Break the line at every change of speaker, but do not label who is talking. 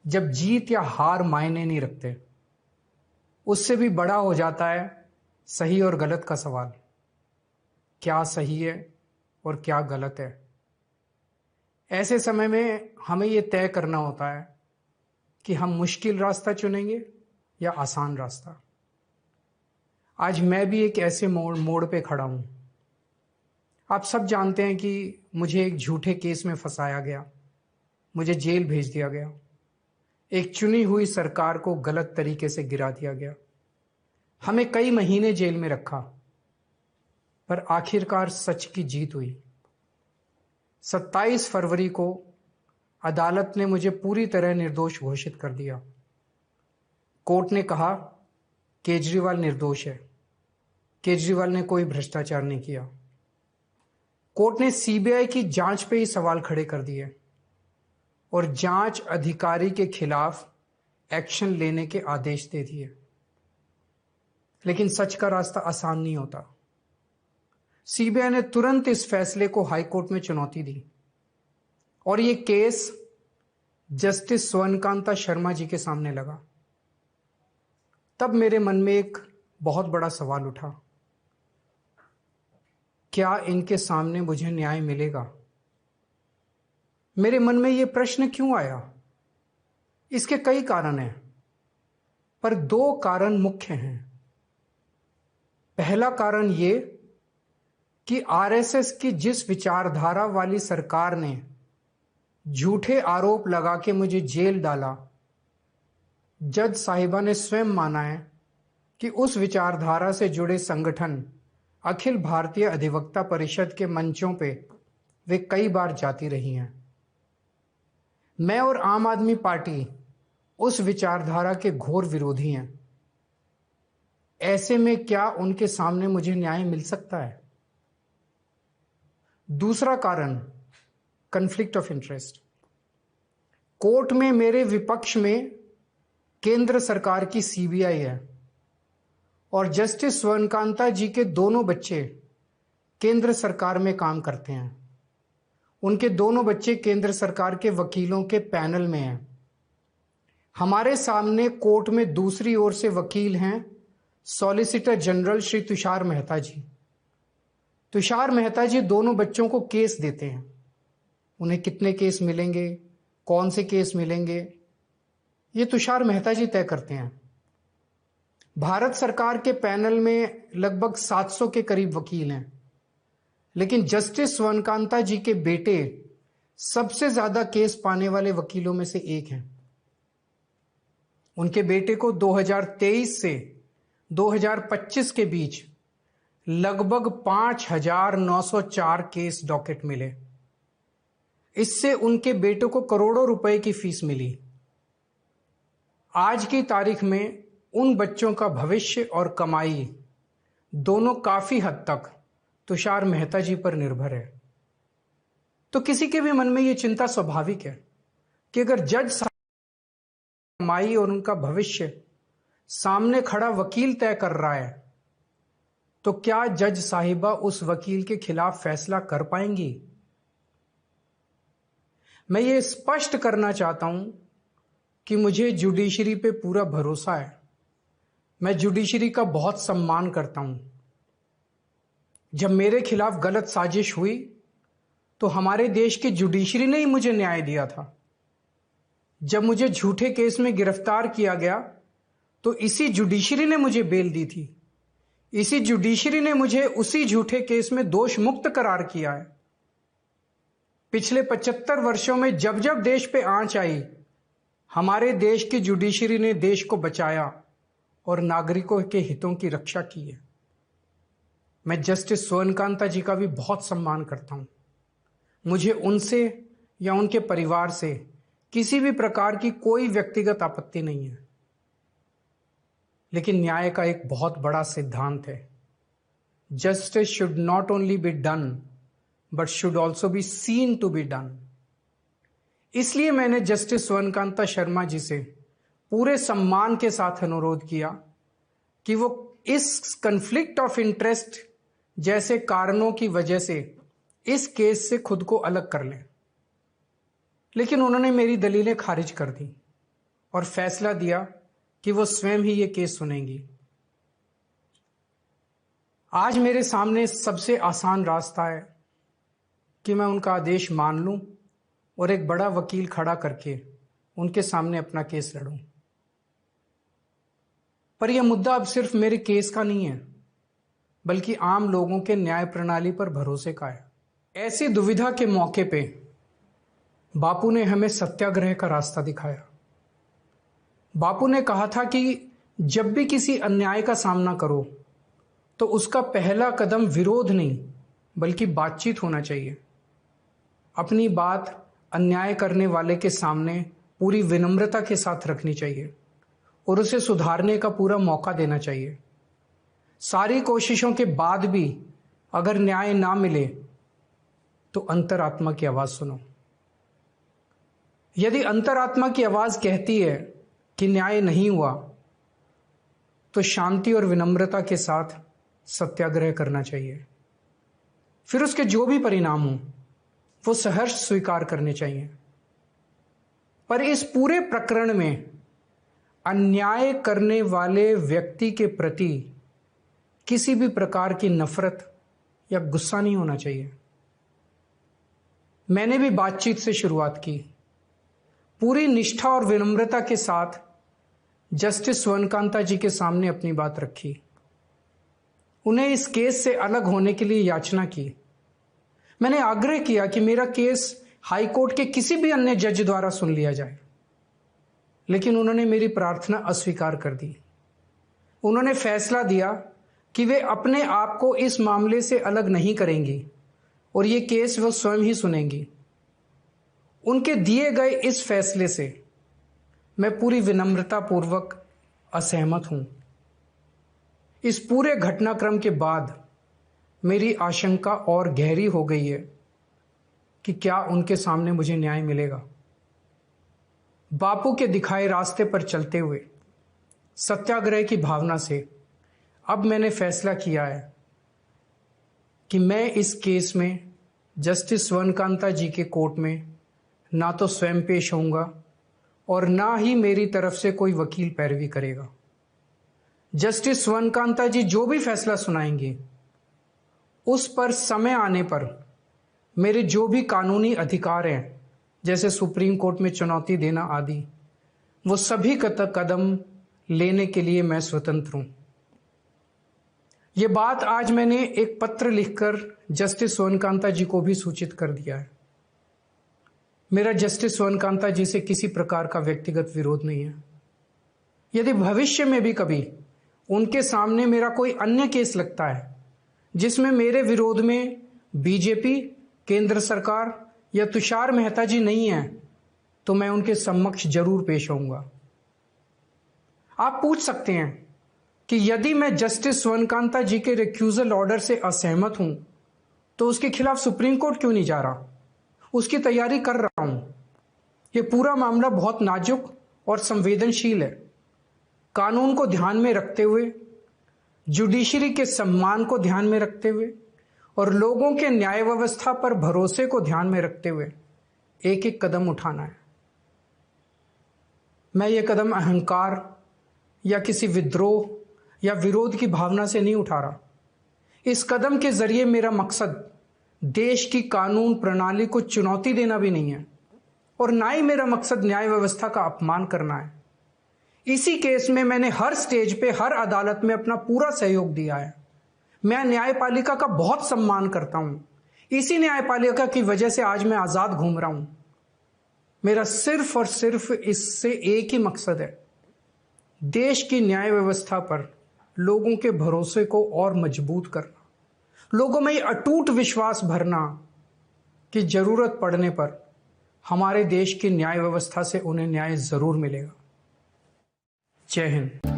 जब जीत या हार मायने नहीं रखते, उससे भी बड़ा हो जाता है सही और गलत का सवाल। क्या सही है और क्या गलत है? ऐसे समय में हमें यह तय करना होता है कि हम मुश्किल रास्ता चुनेंगे या आसान रास्ता। आज मैं भी एक ऐसे मोड़ पे खड़ा हूं। आप सब जानते हैं कि मुझे एक झूठे केस में फंसाया गया, मुझे जेल भेज दिया गया, एक चुनी हुई सरकार को गलत तरीके से गिरा दिया गया, हमें कई महीने जेल में रखा, पर आखिरकार सच की जीत हुई। 27 फरवरी को अदालत ने मुझे पूरी तरह निर्दोष घोषित कर दिया। कोर्ट ने कहा केजरीवाल निर्दोष है, केजरीवाल ने कोई भ्रष्टाचार नहीं किया। कोर्ट ने सीबीआई की जांच पे ही सवाल खड़े कर दिए और जांच अधिकारी के खिलाफ एक्शन लेने के आदेश दे दिए। लेकिन सच का रास्ता आसान नहीं होता। सीबीआई ने तुरंत इस फैसले को हाई कोर्ट में चुनौती दी और यह केस जस्टिस स्वर्णकांता शर्मा जी के सामने लगा। तब मेरे मन में एक बहुत बड़ा सवाल उठा, क्या इनके सामने मुझे न्याय मिलेगा? मेरे मन में यह प्रश्न क्यों आया? इसके कई कारण हैं, पर 2 कारण मुख्य हैं। पहला कारण यह कि आरएसएस की जिस विचारधारा वाली सरकार ने झूठे आरोप लगा के मुझे जेल डाला, जज साहिबा ने स्वयं माना है कि उस विचारधारा से जुड़े संगठन अखिल भारतीय अधिवक्ता परिषद के मंचों पे वे कई बार जाती रही हैं। मैं और आम आदमी पार्टी उस विचारधारा के घोर विरोधी हैं। ऐसे में क्या उनके सामने मुझे न्याय मिल सकता है? दूसरा कारण कॉन्फ्लिक्ट ऑफ इंटरेस्ट। कोर्ट में मेरे विपक्ष में केंद्र सरकार की सीबीआई है और जस्टिस स्वर्णकांता जी के दोनों बच्चे केंद्र सरकार में काम करते हैं। उनके दोनों बच्चे केंद्र सरकार के वकीलों के पैनल में हैं। हमारे सामने कोर्ट में दूसरी ओर से वकील हैं सॉलिसिटर जनरल श्री तुषार मेहता जी। तुषार मेहता जी दोनों बच्चों को केस देते हैं। उन्हें कितने केस मिलेंगे, कौन से केस मिलेंगे, ये तुषार मेहता जी तय करते हैं। भारत सरकार के पैनल में लगभग 700 के करीब वकील हैं, लेकिन जस्टिस स्वर्णकांता जी के बेटे सबसे ज्यादा केस पाने वाले वकीलों में से एक हैं। उनके बेटे को 2023 से 2025 के बीच लगभग 5,904 केस डॉकेट मिले। इससे उनके बेटे को करोड़ों रुपए की फीस मिली। आज की तारीख में उन बच्चों का भविष्य और कमाई दोनों काफी हद तक तुषार मेहता जी पर निर्भर है। तो किसी के भी मन में यह चिंता स्वाभाविक है कि अगर जज साहब कमाई और उनका भविष्य सामने खड़ा वकील तय कर रहा है, तो क्या जज साहिबा उस वकील के खिलाफ फैसला कर पाएंगी? मैं ये स्पष्ट करना चाहता हूं कि मुझे जुडिशरी पे पूरा भरोसा है। मैं जुडिशरी का बहुत सम्मान करता हूं। जब मेरे खिलाफ गलत साजिश हुई तो हमारे देश की जुडिशरी ने ही मुझे न्याय दिया था। जब मुझे झूठे केस में गिरफ्तार किया गया तो इसी जुडिशरी ने मुझे बेल दी थी। इसी जुडिशरी ने मुझे उसी झूठे केस में दोष मुक्त करार किया है। पिछले 75 वर्षों में जब जब देश पे आंच आई, हमारे देश की जुडिशरी ने देश को बचाया और नागरिकों के हितों की रक्षा की है। मैं जस्टिस स्वर्णकांता जी का भी बहुत सम्मान करता हूं। मुझे उनसे या उनके परिवार से किसी भी प्रकार की कोई व्यक्तिगत आपत्ति नहीं है। लेकिन न्याय का एक बहुत बड़ा सिद्धांत है, justice should not only be done but should also be seen to be done. इसलिए मैंने जस्टिस स्वर्णकांता शर्मा जी से पूरे सम्मान के साथ अनुरोध किया कि वो इस कन्फ्लिक्ट ऑफ इंटरेस्ट जैसे कारणों की वजह से इस केस से खुद को अलग कर लें। लेकिन उन्होंने मेरी दलीलें खारिज कर दी। और फैसला दिया कि वो स्वयं ही ये केस सुनेंगी। आज मेरे सामने सबसे आसान रास्ता है कि मैं उनका आदेश मान लूं और एक बड़ा वकील खड़ा करके उनके सामने अपना केस लड़ूं। पर यह मुद्दा अब सिर्फ मेरे केस का नहीं है, बल्कि आम लोगों के न्याय प्रणाली पर भरोसे का है। ऐसी दुविधा के मौके पे बापू ने हमें सत्याग्रह का रास्ता दिखाया। बापू ने कहा था कि जब भी किसी अन्याय का सामना करो तो उसका पहला कदम विरोध नहीं बल्कि बातचीत होना चाहिए। अपनी बात अन्याय करने वाले के सामने पूरी विनम्रता के साथ रखनी चाहिए और उसे सुधारने का पूरा मौका देना चाहिए। सारी कोशिशों के बाद भी अगर न्याय ना मिले तो अंतरात्मा की आवाज सुनो। यदि अंतरात्मा की आवाज कहती है कि न्याय नहीं हुआ तो शांति और विनम्रता के साथ सत्याग्रह करना चाहिए। फिर उसके जो भी परिणाम हो वो सहर्ष स्वीकार करने चाहिए। पर इस पूरे प्रकरण में अन्याय करने वाले व्यक्ति के प्रति किसी भी प्रकार की नफरत या गुस्सा नहीं होना चाहिए। मैंने भी बातचीत से शुरुआत की, पूरी निष्ठा और विनम्रता के साथ जस्टिस स्वर्णकांता जी के सामने अपनी बात रखी, उन्हें इस केस से अलग होने के लिए याचना की। मैंने आग्रह किया कि मेरा केस हाई कोर्ट के किसी भी अन्य जज द्वारा सुन लिया जाए, लेकिन उन्होंने मेरी प्रार्थना अस्वीकार कर दी। उन्होंने फैसला दिया कि वे अपने आप को इस मामले से अलग नहीं करेंगी और ये केस वो स्वयं ही सुनेंगी। उनके दिए गए इस फैसले से मैं पूरी विनम्रता पूर्वक असहमत हूं। इस पूरे घटनाक्रम के बाद मेरी आशंका और गहरी हो गई है कि क्या उनके सामने मुझे न्याय मिलेगा। बापू के दिखाए रास्ते पर चलते हुए सत्याग्रह की भावना से अब मैंने फैसला किया है कि मैं इस केस में जस्टिस स्वर्णकांता जी के कोर्ट में ना तो स्वयं पेश होऊंगा और ना ही मेरी तरफ से कोई वकील पैरवी करेगा। जस्टिस स्वर्णकांता जी जो भी फैसला सुनाएंगे उस पर समय आने पर मेरे जो भी कानूनी अधिकार हैं, जैसे सुप्रीम कोर्ट में चुनौती देना आदि, वो सभी कदम लेने के लिए मैं स्वतंत्र हूं। ये बात आज मैंने एक पत्र लिखकर जस्टिस स्वर्णकांता जी को भी सूचित कर दिया है। मेरा जस्टिस स्वर्णकांता जी से किसी प्रकार का व्यक्तिगत विरोध नहीं है। यदि भविष्य में भी कभी उनके सामने मेरा कोई अन्य केस लगता है जिसमें मेरे विरोध में बीजेपी, केंद्र सरकार या तुषार मेहता जी नहीं है, तो मैं उनके समक्ष जरूर पेश होऊंगा। आप पूछ सकते हैं कि यदि मैं जस्टिस स्वर्णकांता जी के रिक्यूजल ऑर्डर से असहमत हूं तो उसके खिलाफ सुप्रीम कोर्ट क्यों नहीं जा रहा? उसकी तैयारी कर रहा हूं। यह पूरा मामला बहुत नाजुक और संवेदनशील है। कानून को ध्यान में रखते हुए, जुडिशरी के सम्मान को ध्यान में रखते हुए और लोगों के न्याय व्यवस्था पर भरोसे को ध्यान में रखते हुए एक एक कदम उठाना है। मैं ये कदम अहंकार या किसी विद्रोह या विरोध की भावना से नहीं उठा रहा। इस कदम के जरिए मेरा मकसद देश की कानून प्रणाली को चुनौती देना भी नहीं है और ना ही मेरा मकसद न्याय व्यवस्था का अपमान करना है। इसी केस में मैंने हर स्टेज पे, हर अदालत में अपना पूरा सहयोग दिया है। मैं न्यायपालिका का बहुत सम्मान करता हूं। इसी न्यायपालिका की वजह से आज मैं आजाद घूम रहा हूं। मेरा सिर्फ और सिर्फ इससे एक ही मकसद है, देश की न्याय व्यवस्था पर लोगों के भरोसे को और मजबूत करना, लोगों में ये अटूट विश्वास भरना कि जरूरत पड़ने पर हमारे देश की न्याय व्यवस्था से उन्हें न्याय जरूर मिलेगा। जय हिंद।